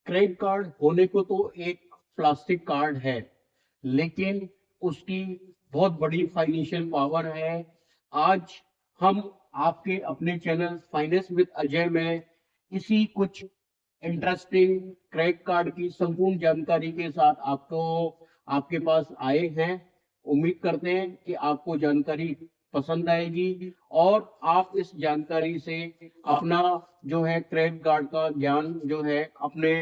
Credit card होने को तो एक प्लास्टिक कार्ड है, लेकिन उसकी बहुत बड़ी फाइनेंशियल पावर है। आज हम आपके अपने चैनल फाइनेंस विद अजय में इसी कुछ इंटरेस्टिंग क्रेडिट कार्ड की संपूर्ण जानकारी के साथ आपको आपके पास आए हैं। उम्मीद करते हैं कि आपको जानकारी पसंद आएगी और आप इस जानकारी से अपना जो है क्रेडिट कार्ड का ज्ञान जो है अपने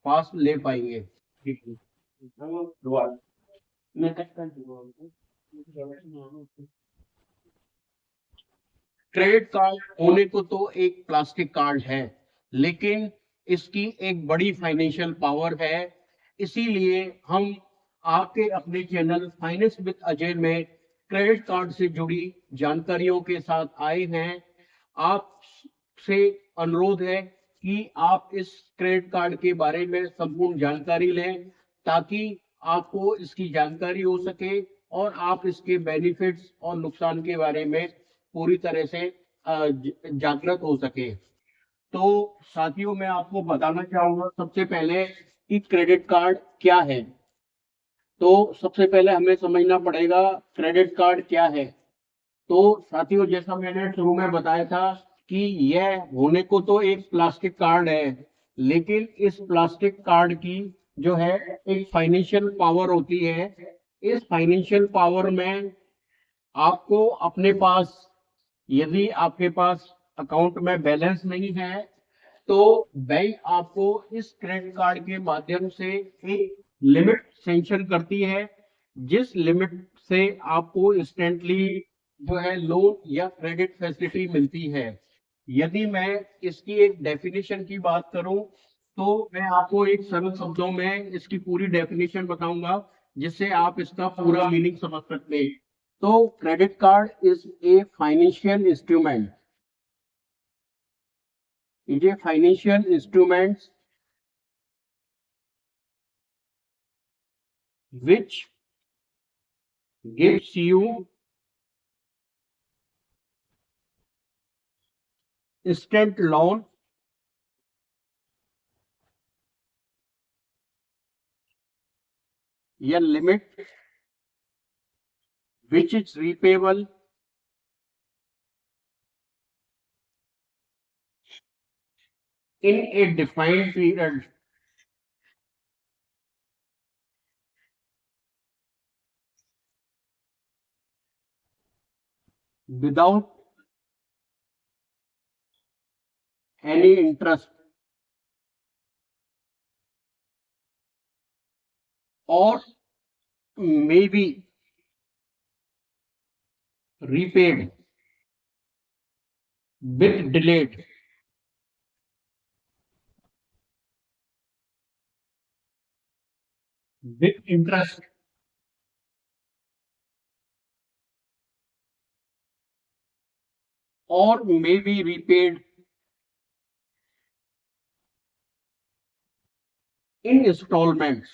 पास ले पाएंगे। क्रेडिट कार्ड होने को तो एक प्लास्टिक कार्ड है, लेकिन इसकी एक बड़ी फाइनेंशियल पावर है। इसीलिए हम आपके अपने चैनल फाइनेंस विद अजय में क्रेडिट कार्ड से जुड़ी जानकारियों के साथ आए हैं। आपसे अनुरोध है कि आप इस क्रेडिट कार्ड के बारे में संपूर्ण जानकारी लें, ताकि आपको इसकी जानकारी हो सके और आप इसके बेनिफिट्स और नुकसान के बारे में पूरी तरह से जागृत हो सके। तो साथियों, मैं आपको बताना चाहूंगा सबसे पहले कि क्रेडिट कार्ड क्या है। तो सबसे पहले हमें समझना पड़ेगा क्रेडिट कार्ड क्या है। तो साथियों, जैसा मैंने शुरू में बताया था कि यह होने को तो एक प्लास्टिक कार्ड है, लेकिन इस प्लास्टिक कार्ड की जो है एक फाइनेंशियल पावर होती है। इस फाइनेंशियल पावर में आपको अपने पास, यदि आपके पास अकाउंट में बैलेंस नहीं है, तो बैंक आपको इस क्रेडिट कार्ड के माध्यम से एक लिमिट सेंक्शन करती है, जिस लिमिट से आपको इंस्टेंटली जो है लोन या क्रेडिट फैसिलिटी मिलती है। यदि मैं इसकी एक डेफिनेशन की बात करूं, तो मैं आपको एक सरल शब्दों में इसकी पूरी डेफिनेशन बताऊंगा, जिससे आप इसका पूरा मीनिंग समझ सकते हैं। तो credit card is a financial instrument, is a financial instrument which gives you instant loan, a limit which is repayable in a defined period without any interest, or may be repaid with delayed with interest, or may be repaid in installments।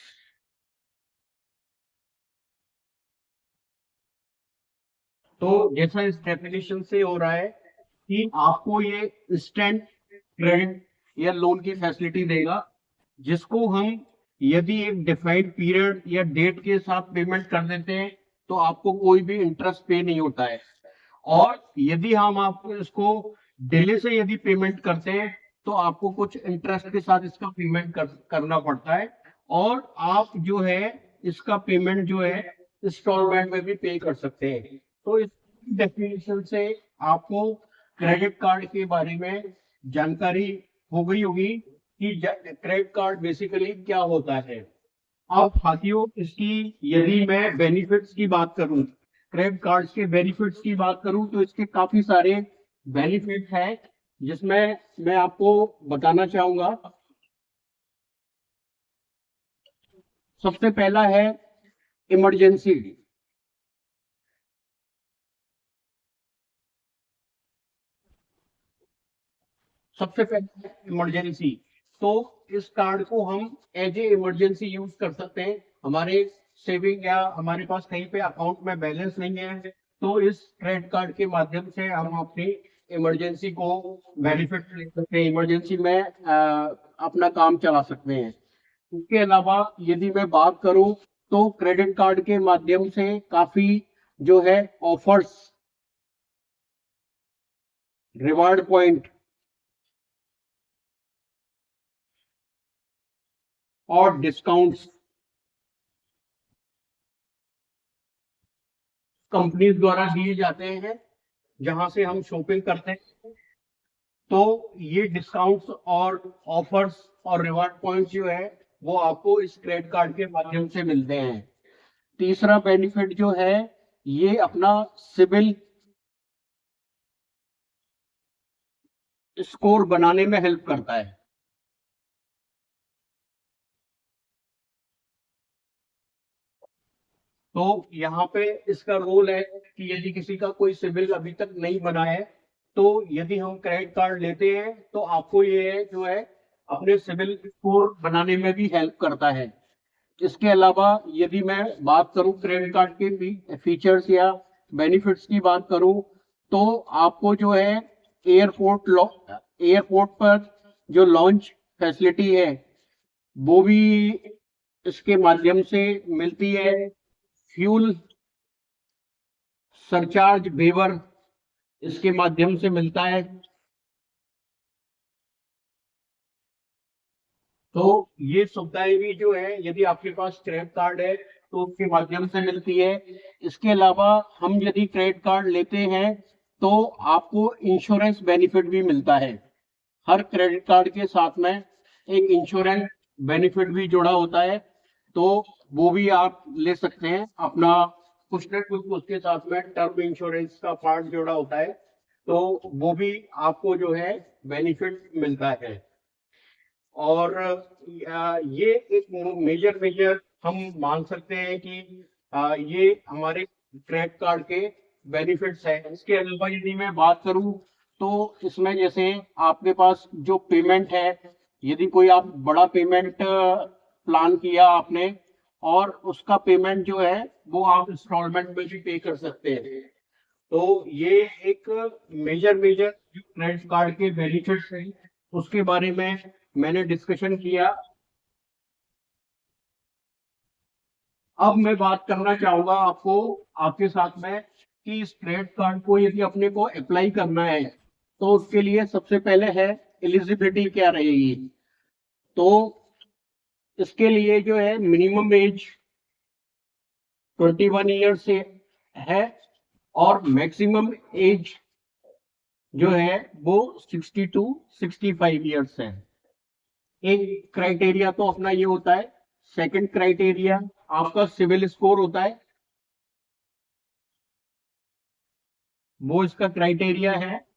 तो जैसा इस definition से हो रहा है कि आपको ये इंस्टेंट क्रेडिट या लोन की फैसिलिटी देगा, जिसको हम यदि एक डिफाइंड पीरियड या डेट के साथ पेमेंट कर देते हैं, तो आपको कोई भी इंटरेस्ट पे नहीं होता है। और यदि हम आपको इसको डिले से यदि पेमेंट करते हैं, तो आपको कुछ इंटरेस्ट के साथ इसका पेमेंट करना पड़ता है। और आप जो है इसका पेमेंट जो है इंस्टॉलमेंट में भी पे कर सकते हैं। तो इस डेफिनेशन से आपको क्रेडिट कार्ड के बारे में जानकारी हो गई होगी कि क्रेडिट कार्ड बेसिकली क्या होता है। अब साथियों, इसकी यदि मैं बेनिफिट्स की बात करूं, क्रेडिट कार्ड के बेनिफिट्स की बात करूं, तो इसके काफी सारे बेनिफिट हैं, जिसमें मैं आपको बताना चाहूंगा। सबसे पहला है इमरजेंसी। सबसे पहले इमरजेंसी। तो इस कार्ड को हम एज ए इमरजेंसी यूज कर सकते हैं। हमारे सेविंग या हमारे पास कहीं पे अकाउंट में बैलेंस नहीं है, तो इस क्रेडिट कार्ड के माध्यम से हम अपनी इमरजेंसी को बेनिफिट ले सकते हैं। इमरजेंसी में अपना काम चला सकते हैं। इसके अलावा यदि मैं बात करूं तो क्रेडिट कार्ड के माध्यम से काफी जो है ऑफर्स, रिवार्ड पॉइंट और डिस्काउंट्स कंपनीज द्वारा दिए जाते हैं जहां से हम शॉपिंग करते हैं। तो ये डिस्काउंट्स और ऑफर्स और रिवार्ड पॉइंट्स जो है वो आपको इस क्रेडिट कार्ड के माध्यम से मिलते हैं। तीसरा बेनिफिट जो है ये अपना सिबिल स्कोर बनाने में हेल्प करता है। तो यहाँ पे इसका रोल है कि यदि किसी का कोई सिबिल अभी तक नहीं बना है तो यदि हम क्रेडिट कार्ड लेते हैं तो आपको ये जो है अपने सिबिल स्कोर बनाने में भी हेल्प करता है। इसके अलावा यदि मैं बात करूं क्रेडिट कार्ड के फीचर्स या बेनिफिट्स की बात करूं तो आपको जो है एयरपोर्ट पर जो लॉन्च फैसिलिटी है वो भी इसके माध्यम से मिलती है। फ्यूल सरचार्ज वेवर इसके माध्यम से मिलता है। तो ये सुविधाएं भी जो है यदि आपके पास क्रेडिट कार्ड है तो उसके माध्यम से मिलती है। इसके अलावा हम यदि क्रेडिट कार्ड लेते हैं तो आपको इंश्योरेंस बेनिफिट भी मिलता है। हर क्रेडिट कार्ड के साथ में एक इंश्योरेंस बेनिफिट भी जुड़ा होता है, तो वो भी आप ले सकते हैं। अपना कुछ न कुछ उसके साथ में टर्म इंश्योरेंस का पार्ट जुड़ा होता है, तो वो भी आपको जो है बेनिफिट मिलता है। और ये एक मेजर मेजर हम मान सकते हैं कि ये हमारे क्रेडिट कार्ड के बेनिफिट्स हैं। इसके अलावा यदि मैं बात करूं तो इसमें जैसे आपके पास जो पेमेंट है, यदि कोई आप बड़ा पेमेंट प्लान किया आपने और उसका पेमेंट जो है वो आप इंस्टॉलमेंट में भी पे कर सकते हैं। तो ये एक मेजर मेजर जो क्रेडिट कार्ड के बेनिफिट्स हैं उसके बारे में मैंने डिस्कशन किया। अब मैं बात करना चाहूंगा आपके साथ में कि इस क्रेडिट कार्ड को यदि अपने को अप्लाई करना है तो उसके लिए सबसे पहले है एलिजिबिलिटी क्या रहेगी। तो इसके लिए जो है मिनिमम एज 21 ईयर से है और मैक्सिमम एज जो है वो 60 टू 65 ईयर्स है। एक क्राइटेरिया तो अपना ये होता है। सेकंड क्राइटेरिया आपका सिविल स्कोर होता है, वो इसका क्राइटेरिया है।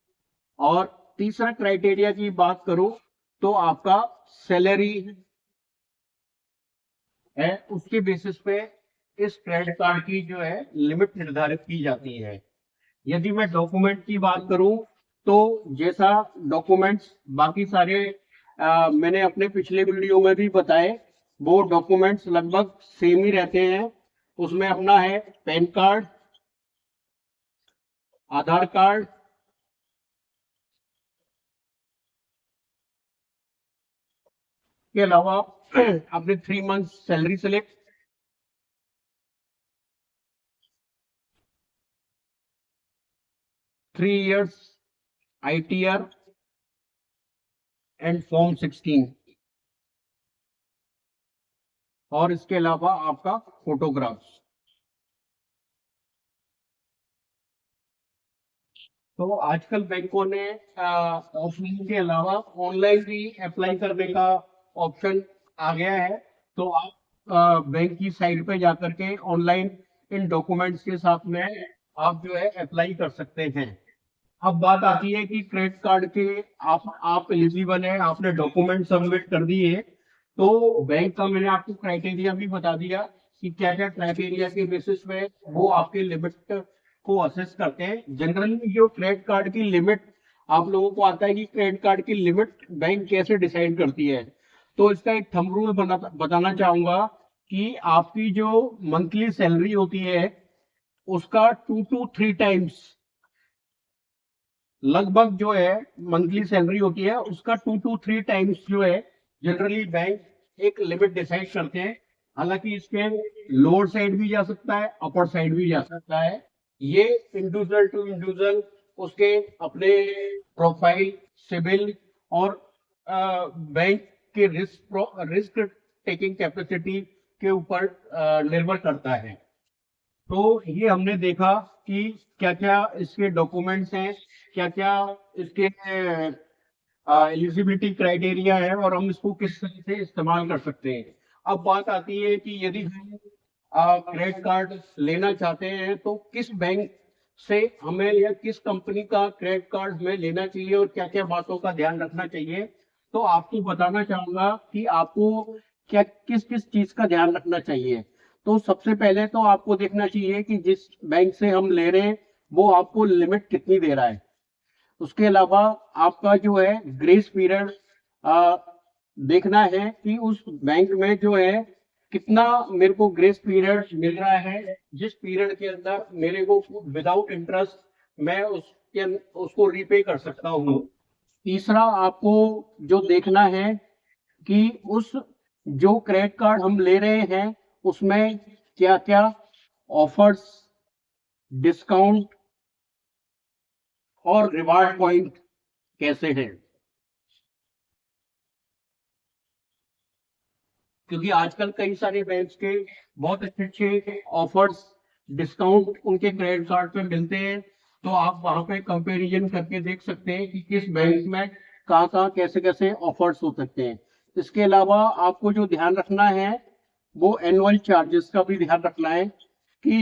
और तीसरा क्राइटेरिया की बात करूं तो आपका सैलरी है, उसके बेसिस पे इस क्रेडिट कार्ड की जो है लिमिट निर्धारित की जाती है। यदि मैं डॉक्यूमेंट की बात करूं तो जैसा डॉक्यूमेंट्स बाकी सारे मैंने अपने पिछले वीडियो में भी बताए, वो डॉक्यूमेंट्स लगभग सेम ही रहते हैं। उसमें अपना है पैन कार्ड, आधार कार्ड, के अलावा अपने 3 month salary slip, 3 years ITR and form 16, और इसके अलावा आपका फोटोग्राफ्स। तो आजकल बैंकों ने ऑफलाइन के अलावा ऑनलाइन भी अप्लाई करने का ऑप्शन आ गया है। तो आप बैंक की साइट पे जाकर के ऑनलाइन इन डॉक्यूमेंट्स के साथ में आप जो है अप्लाई कर सकते हैं। अब बात आती है कि क्रेडिट कार्ड के आप एलिजिबल हैं, आपने डॉक्यूमेंट सबमिट कर दिए, तो बैंक का मैंने आपको क्राइटेरिया भी बता दिया कि क्या क्या क्राइटेरिया के बेसिस पे वो आपके लिमिट को असेस करते हैं। जनरली जो क्रेडिट कार्ड की लिमिट आप लोगों को आता है कि क्रेडिट कार्ड की लिमिट बैंक कैसे डिसाइड करती है, तो इसका एक थंब रूल बताना चाहूंगा कि आपकी जो मंथली सैलरी होती है उसका 2 to 3 टाइम्स, लगभग जो है मंथली सैलरी होती है उसका 2 to 3 टाइम्स जो है जनरली बैंक एक लिमिट डिसाइड करते हैं, हालांकि इसके लोअर साइड भी जा सकता है, अपर साइड भी जा सकता है। ये इंडिविजुअल टू इंडिविजुअल उसके अपने प्रोफाइल, सिविल और बैंक के रिस्क टेकिंग कैपेसिटी के ऊपर निर्भर करता है। तो ये हमने देखा कि क्या क्या इसके डॉक्यूमेंट्स हैं, क्या क्या इसके एलिजिबिलिटी क्राइटेरिया है और हम इसको किस तरह से इस्तेमाल कर सकते हैं। अब बात आती है कि यदि हम क्रेडिट कार्ड लेना चाहते हैं तो किस बैंक से हमें या किस कंपनी का क्रेडिट कार्ड हमें लेना चाहिए और क्या क्या बातों का ध्यान रखना चाहिए। तो आपको बताना चाहूंगा कि आपको क्या किस किस चीज का ध्यान रखना चाहिए। तो सबसे पहले तो आपको देखना चाहिए कि जिस बैंक से हम ले रहे हैं वो आपको लिमिट कितनी दे रहा है। उसके अलावा आपका जो है ग्रेस पीरियड देखना है कि उस बैंक में जो है कितना मेरे को ग्रेस पीरियड मिल रहा है, जिस पीरियड के अंदर मेरे को विदाउट इंटरेस्ट मैं उसको रीपे कर सकता हूँ। तीसरा आपको जो देखना है कि उस जो क्रेडिट कार्ड हम ले रहे हैं उसमें क्या क्या ऑफर्स, डिस्काउंट और रिवार्ड पॉइंट कैसे हैं। क्योंकि आजकल कई सारे बैंक्स के बहुत अच्छे अच्छे ऑफर्स, डिस्काउंट उनके क्रेडिट कार्ड पे मिलते हैं। तो आप वहां पे कंपैरिजन करके देख सकते हैं कि किस बैंक में कहाँ कैसे कैसे ऑफर्स हो सकते हैं। इसके अलावा आपको जो ध्यान रखना है वो एनुअल चार्जेस का भी ध्यान रखना है कि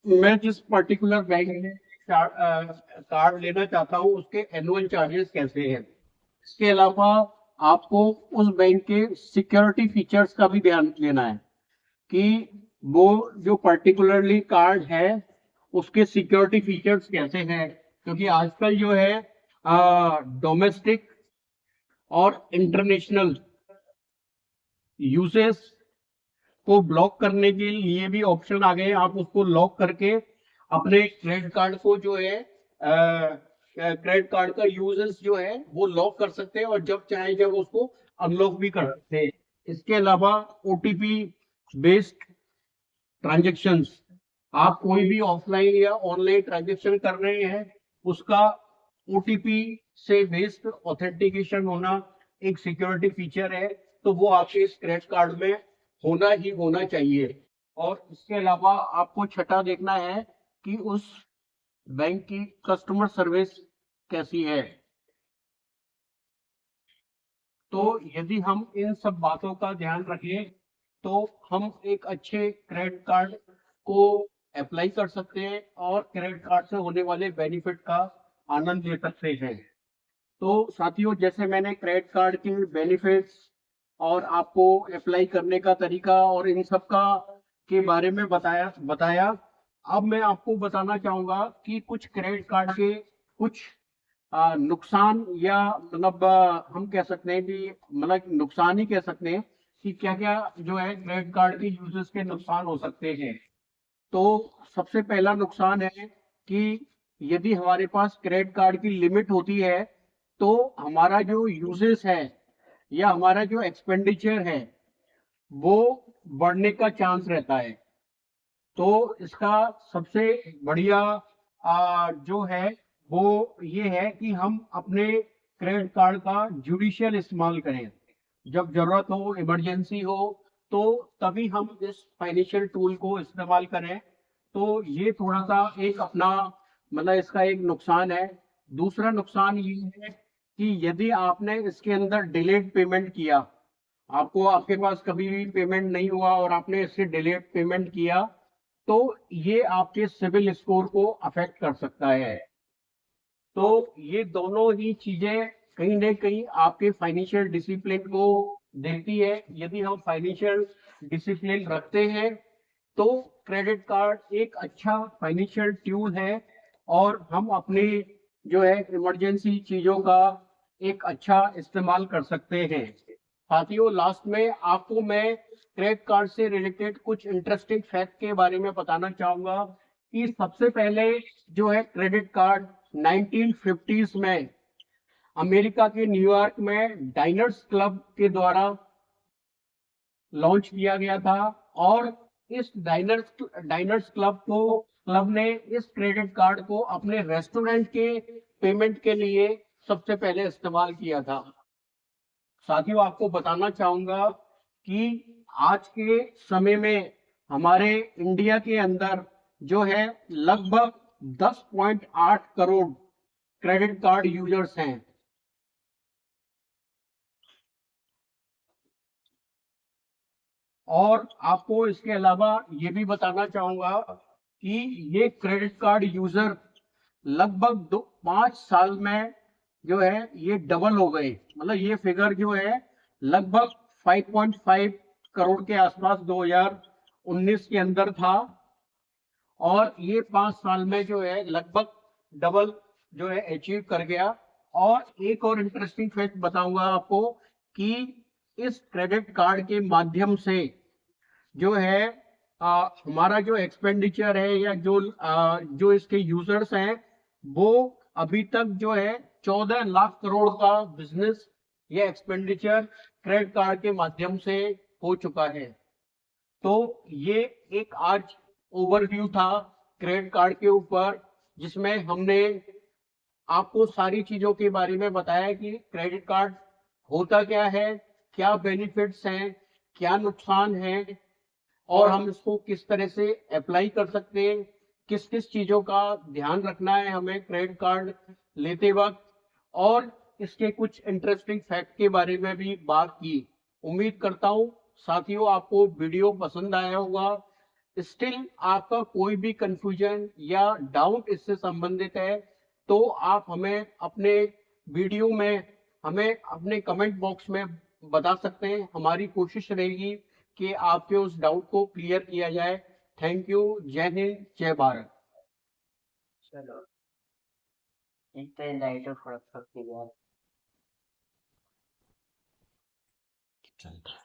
मैं जिस पर्टिकुलर बैंक में कार्ड लेना चाहता हूँ उसके एनुअल चार्जेस कैसे हैं। इसके अलावा आपको उस बैंक के सिक्योरिटी फीचर्स का भी ध्यान लेना है कि वो जो पर्टिकुलरली कार्ड है उसके सिक्योरिटी फीचर्स कैसे हैं। क्योंकि आजकल जो है डोमेस्टिक और इंटरनेशनल यूजेस को ब्लॉक करने के लिए भी ऑप्शन आ गए हैं। आप उसको लॉक करके अपने क्रेडिट कार्ड को जो है क्रेडिट कार्ड का यूजेस जो है वो लॉक कर सकते हैं और जब चाहे जब उसको अनलॉक भी कर सकते हैं। इसके अलावा ओटीपी बेस्ड ट्रांजेक्शन्स, आप कोई भी ऑफलाइन या ऑनलाइन ट्रांजेक्शन कर रहे हैं उसका ओटीपी से बेस्ड ऑथेंटिकेशन होना एक सिक्योरिटी फीचर है। तो वो आपके इस क्रेडिट कार्ड में होना ही होना चाहिए। और इसके अलावा आपको छठा देखना है कि उस बैंक की कस्टमर सर्विस कैसी है। तो यदि हम इन सब बातों का ध्यान रखें तो हम एक अच्छे क्रेडिट कार्ड को अप्लाई कर सकते हैं और क्रेडिट कार्ड से होने वाले बेनिफिट का आनंद ले सकते हैं। तो साथियों, जैसे मैंने क्रेडिट कार्ड के बेनिफिट्स और आपको अप्लाई करने का तरीका और इन सब का के बारे में बताया, अब मैं आपको बताना चाहूंगा कि कुछ क्रेडिट कार्ड के कुछ नुकसान या मतलब हम कह सकते हैं कि मतलब नुकसान ही कह सकते हैं कि क्या क्या जो है क्रेडिट कार्ड के यूजेस के नुकसान हो सकते हैं। तो सबसे पहला नुकसान है कि यदि हमारे पास क्रेडिट कार्ड की लिमिट होती है तो हमारा जो यूजेस है या हमारा जो एक्सपेंडिचर है वो बढ़ने का चांस रहता है। तो इसका सबसे बढ़िया जो है वो ये है कि हम अपने क्रेडिट कार्ड का जुडिशियल इस्तेमाल करें। जब जरूरत हो, इमरजेंसी हो, तो तभी हम इस फाइनेंशियल टूल को इस्तेमाल करें। तो ये थोड़ा सा एक अपना मतलब इसका एक नुकसान है। दूसरा नुकसान ये है कि यदि आपने इसके अंदर डिलेड पेमेंट किया, आपको आपके पास कभी भी पेमेंट नहीं हुआ और आपने इससे डिलेड पेमेंट किया, तो ये आपके सिविल स्कोर को अफेक्ट कर सकता है। तो ये दोनों ही चीजें कहीं ना कहीं आपके फाइनेंशियल डिसिप्लिन को देखती है। यदि हम फाइनेंशियल डिसिप्लिन रखते हैं तो क्रेडिट कार्ड एक अच्छा फाइनेंशियल टूल है और हम अपने जो है इमरजेंसी चीजों का एक अच्छा इस्तेमाल कर सकते हैं। साथियों, लास्ट में आपको मैं क्रेडिट कार्ड से रिलेटेड कुछ इंटरेस्टिंग फैक्ट के बारे में बताना चाहूंगा कि सबसे पहले जो है क्रेडिट कार्ड 1950s में अमेरिका के न्यूयॉर्क में डाइनर्स क्लब के द्वारा लॉन्च किया गया था और इस डाइनर्स क्लब ने इस क्रेडिट कार्ड को अपने रेस्टोरेंट के पेमेंट के लिए सबसे पहले इस्तेमाल किया था। साथियों, आपको बताना चाहूंगा कि आज के समय में हमारे इंडिया के अंदर जो है लगभग 10.8 करोड़ क्रेडिट कार्ड यूजर्स हैं। और आपको इसके अलावा ये भी बताना चाहूंगा कि ये क्रेडिट कार्ड यूजर लगभग 5 साल में जो है ये डबल हो गए। मतलब ये फिगर जो है लगभग 5.5 करोड़ के आसपास 2019 के अंदर था और ये 5 साल में जो है लगभग डबल जो है अचीव कर गया। और एक और इंटरेस्टिंग फैक्ट बताऊंगा आपको कि इस क्रेडिट कार्ड के माध्यम से जो है हमारा जो एक्सपेंडिचर है या जो इसके यूजर्स हैं वो अभी तक जो है 14 लाख करोड़ का बिजनेस या एक्सपेंडिचर क्रेडिट कार्ड के माध्यम से हो चुका है। तो ये एक आज ओवरव्यू था क्रेडिट कार्ड के ऊपर, जिसमें हमने आपको सारी चीजों के बारे में बताया कि क्रेडिट कार्ड होता क्या है, क्या बेनिफिट्स हैं, क्या नुकसान है और हम इसको किस तरह से अप्लाई कर सकते हैं, किस किस चीजों का ध्यान रखना है हमें क्रेडिट कार्ड लेते वक्त, और इसके कुछ इंटरेस्टिंग फैक्ट के बारे में भी बात की। उम्मीद करता हूं साथियों आपको वीडियो पसंद आया होगा। स्टिल आपका कोई भी कंफ्यूजन या डाउट इससे संबंधित है तो आप हमें अपने वीडियो में हमें अपने कमेंट बॉक्स में बता सकते हैं। हमारी कोशिश रहेगी कि आपके उस डाउट को क्लियर किया जाए। Thank you. जय हिंद, जय भारत। चलो इतने लाइटों फर्क पड़ती है। चलता है।